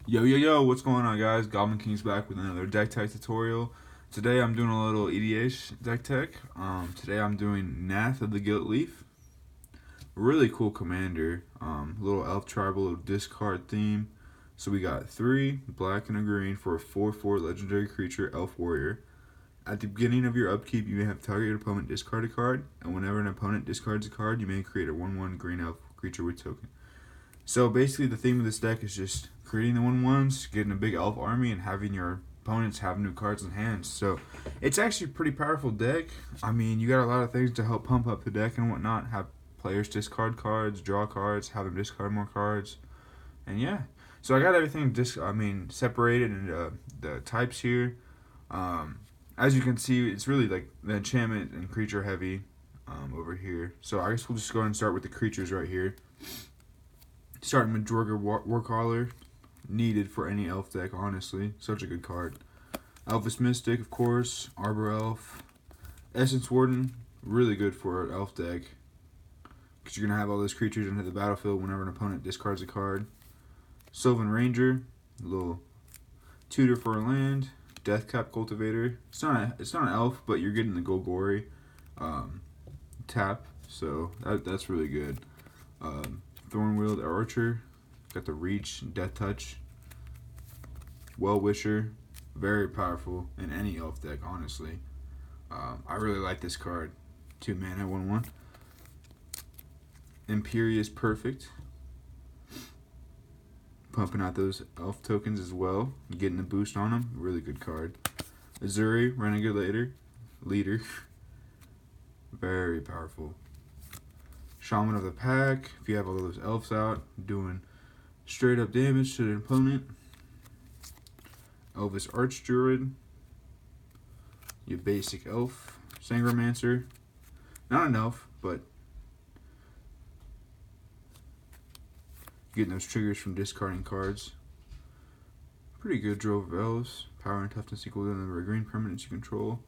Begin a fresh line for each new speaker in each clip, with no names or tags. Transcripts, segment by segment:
Yo, what's going on, guys? Goblin King's back with another deck tech tutorial. Today I'm doing a little EDH deck tech. Today I'm doing Nath of the Gilt-Leaf. Really cool commander. Little elf tribal, little discard theme. So we got 3 black and a green for a 4/4 legendary creature, elf warrior. At the beginning of your upkeep, you may have target opponent discard a card, and whenever an opponent discards a card, you may create a 1/1 green elf creature with token. So basically, the theme of this deck is just creating the 1/1s, getting a big elf army, and having your opponents have new cards in hand. So it's actually a pretty powerful deck. I mean, you got a lot of things to help pump up the deck and whatnot. Have players discard cards, draw cards, have them discard more cards, and yeah. So I got everything separated into the types here. As you can see, it's really like the enchantment and creature heavy over here. So I guess we'll just go ahead and start with the creatures right here. Starting with Jorger Warcaller, needed for any elf deck, honestly. Such a good card. Elvis Mystic, of course. Arbor Elf. Essence Warden, really good for an elf deck. Because you're going to have all those creatures into the battlefield whenever an opponent discards a card. Sylvan Ranger, a little tutor for a land. Deathcap Cultivator. It's not an elf, but you're getting the Golgori tap, so that's really good. Thornwield Archer, got the Reach, Death Touch. Well-Wisher, very powerful in any elf deck, honestly. I really like this card. 2 mana, 1/1. Imperious Perfect, pumping out those elf tokens as well, getting a boost on them. Really good card. Azuri, Renegade Leader, very powerful. Shaman of the Pack, if you have all those elves out, doing straight up damage to the opponent. Elvis Archdruid, your basic elf. Sangromancer, not an elf, but getting those triggers from discarding cards. Pretty good drove of elves. Power and toughness equal to the number of green permanents you control.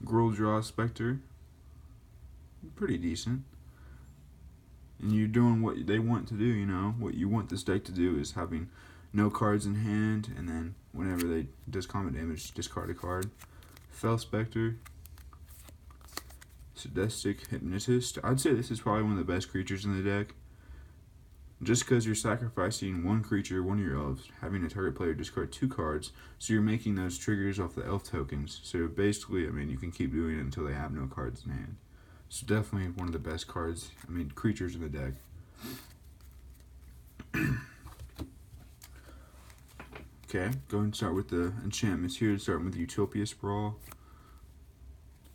Groldraw Spectre, pretty decent. And you're doing what they want to do, you know. What you want this deck to do is having no cards in hand, and then whenever they does combat damage, discard a card. Fell Spectre. Sadistic Hypnotist. I'd say this is probably one of the best creatures in the deck. Just because you're sacrificing one creature, one of your elves, having a target player discard 2 cards, so you're making those triggers off the elf tokens. So basically, you can keep doing it until they have no cards in hand. So definitely one of the best cards, creatures in the deck. Okay, go ahead and start with the enchantments here. Starting with Utopia Sprawl.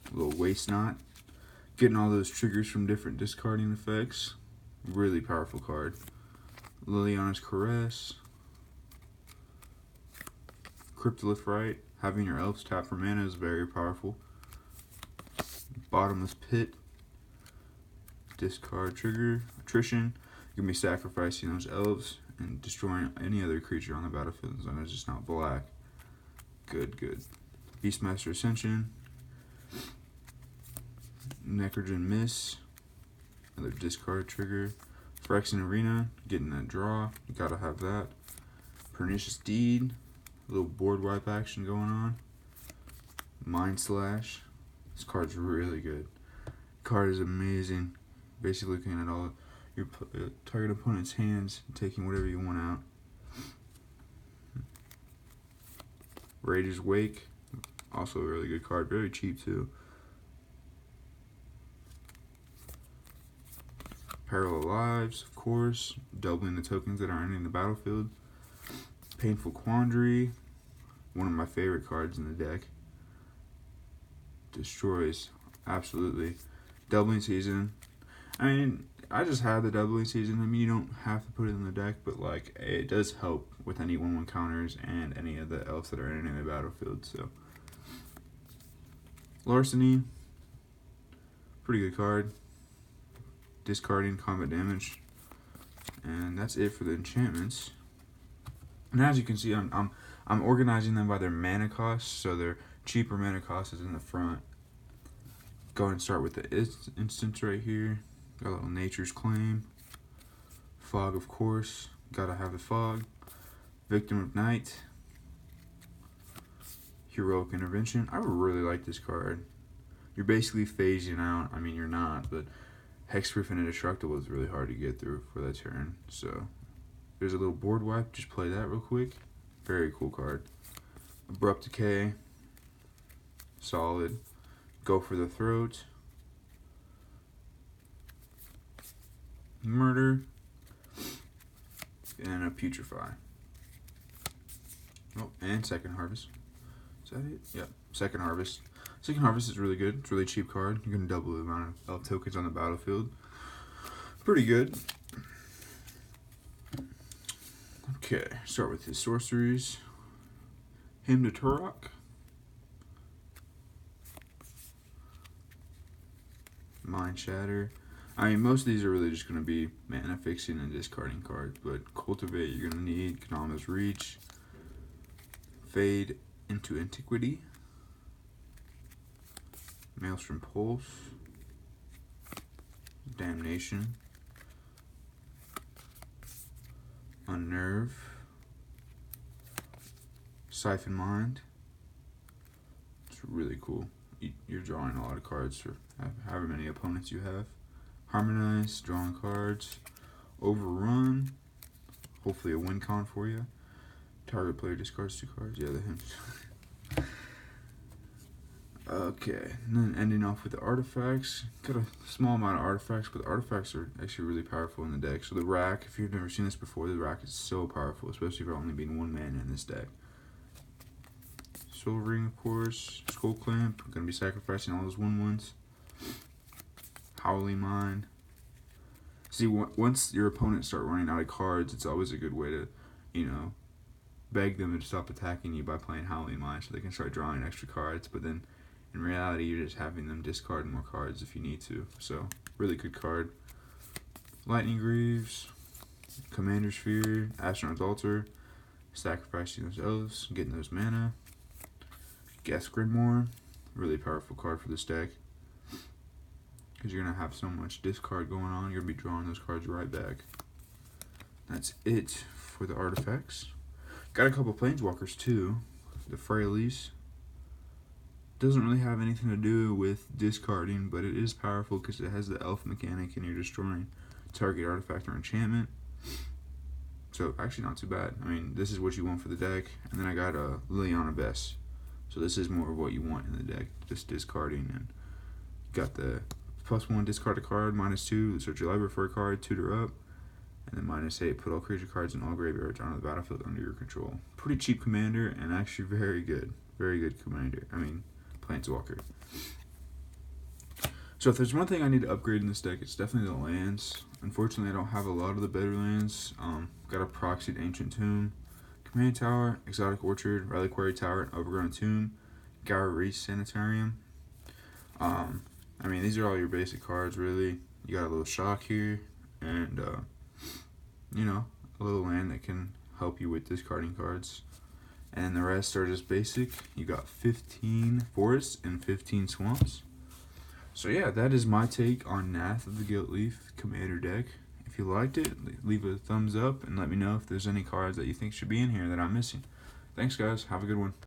A little Waste Knot. Getting all those triggers from different discarding effects. Really powerful card. Liliana's Caress. Cryptolith Rite. Having your elves tap for mana is very powerful. Bottomless Pit. Discard trigger. Attrition. You're going to be sacrificing those elves and destroying any other creature on the battlefield as long as it's not black. Good. Beastmaster Ascension. Necrogen Miss. Another discard trigger. Phyrexian Arena. Getting that draw. You gotta have that. Pernicious Deed. A little board wipe action going on. Mind Slash. This card's really good. Card is amazing. Basically looking at all your target opponent's hands and taking whatever you want out. Rage's Wake. Also a really good card. Very cheap too. Parallel Lives, of course. Doubling the tokens that are entering the battlefield. Painful Quandary. One of my favorite cards in the deck. Destroys. Absolutely. Doubling Season. I just had the Doubling Season. You don't have to put it in the deck, but it does help with any 1/1 counters and any of the elves that are entering the battlefield. So Larceny. Pretty good card. Discarding combat damage. And that's it for the enchantments. And as you can see, I'm organizing them by their mana cost, so their cheaper mana cost is in the front. Go ahead and start with the instance right here. Got a little Nature's Claim. Fog, of course. Gotta have the Fog. Victim of Night. Heroic Intervention. I really like this card. You're basically phasing out. I mean, you're not, but Hexproof and Indestructible is really hard to get through for that turn. So there's a little board wipe. Just play that real quick. Very cool card. Abrupt Decay. Solid. Go for the Throat. Murder. And a Putrefy. Oh, and Second Harvest. Is that it? Yep. Second Harvest. Second Harvest is really good. It's a really cheap card. You can double the amount of elf tokens on the battlefield. Pretty good. Okay, start with his sorceries. Hymn to Turok. Mind Shatter. I mean, most of these are really just going to be mana fixing and discarding cards, but Cultivate you're going to need. Kanama's Reach. Fade into Antiquity. Maelstrom Pulse. Damnation. Unnerve. Siphon Mind. It's really cool. You're drawing a lot of cards for however many opponents you have. Harmonize, drawing cards. Overrun. Hopefully a win con for you. Target player discards 2 cards. Yeah, the hymns. Okay, and then ending off with the artifacts. Got a small amount of artifacts, but the artifacts are actually really powerful in the deck. So the rack, if you've never seen this before, the rack is so powerful, especially for only being 1 mana in this deck. Soul Ring, of course. Skull Clamp. I'm going to be sacrificing all those 1/1s. Howling Mine. See, once your opponents start running out of cards, it's always a good way to, you know, beg them to stop attacking you by playing Howling Mine so they can start drawing extra cards. But then, in reality, you're just having them discard more cards if you need to. So, really good card. Lightning Greaves. Commander's Sphere. Astronaut's Altar. Sacrificing those elves. Getting those mana. Gas Grimoire. Really powerful card for this deck. Because you're going to have so much discard going on. You're going to be drawing those cards right back. That's it for the artifacts. Got a couple Planeswalkers too. The Freyalise. Doesn't really have anything to do with discarding, but it is powerful because it has the elf mechanic and you're destroying target artifact or enchantment. So actually not too bad. I mean, this is what you want for the deck. And then I got a Liliana Bess. So this is more of what you want in the deck. Just discarding, and got the +1 discard a card, -2 search your library for a card, tutor up, and then -8 put all creature cards in all graveyards onto the battlefield under your control. Pretty cheap commander and actually very good commander. I mean, Planeswalker. So if there's one thing I need to upgrade in this deck, it's definitely the lands. Unfortunately, I don't have a lot of the better lands. Got a Proxied Ancient Tomb, Command Tower, Exotic Orchard, Reliquary Tower, and Overgrown Tomb, Gower Reach Sanitarium. I mean, these are all your basic cards, really. You got a little shock here, and, you know, a little land that can help you with discarding cards. And the rest are just basic. You got 15 forests and 15 swamps. So yeah, that is my take on Nath of the Gilt-Leaf Commander deck. If you liked it, leave a thumbs up and let me know if there's any cards that you think should be in here that I'm missing. Thanks, guys. Have a good one.